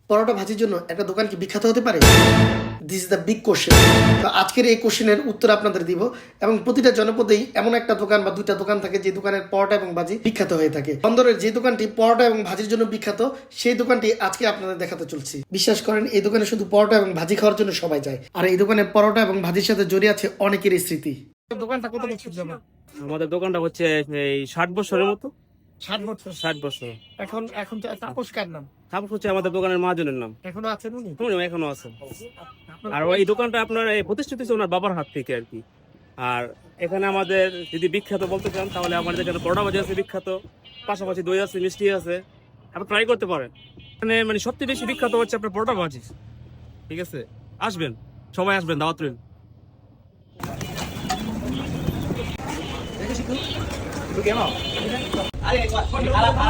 পরোটা ভাজির জন্য একটা দোকান কি বিখ্যাত হতে পারে? This is the big question. তো আজকের এই কোশ্চেনের উত্তর আপনাদের দিব, এবং প্রতিটা জনপদেই এমন একটা দোকান বা দুইটা দোকান থাকে যে দোকানের পরোটা এবং ভাজি বিখ্যাত হয়ে থাকে। বন্দরের যে দোকানটি পরোটা এবং ভাজির জন্য বিখ্যাত, সেই দোকানটি আজকে আপনাদের দেখাতে চলছি। বিশ্বাস করেন, এই দোকানে শুধু পরোটা এবং ভাজি খাওয়ার জন্য সবাই যায়, আর এই দোকানে পরোটা এবং ভাজির সাথে জড়িয়ে আছে অনেকেরই স্মৃতি। দোকানটা কত বছর যাবে? আমাদের দোকানটা হচ্ছে এই 60 বছরের মতো। 60 বছর। 60 বছর। এখন এখন তাপস কার নাম? তারপর হচ্ছে আমাদের দোকানের মহাজনের নাম। এখনো আছেন উনি? উনি এখনো আছে। আর এই দোকানটা আপনার প্রতিষ্ঠিত হয়েছে ওনার বাবার হাত থেকে আর কি। আর এখানে আমাদের যদি বিখ্যাত বলতে চান তাহলে আমাদের এখানে পরোটা ভাজি আছে বিখ্যাত, পাশাপাশি দই আছে, মিষ্টি আছে, আপনি ট্রাই করতে পারেন। এখানে মানে সবচেয়ে বেশি বিখ্যাত হচ্ছে আপনার পরোটা ভাজি। ঠিক আছে, আসবেন, সবাই আসবেন, দাওয়াত রইল। Wala ka,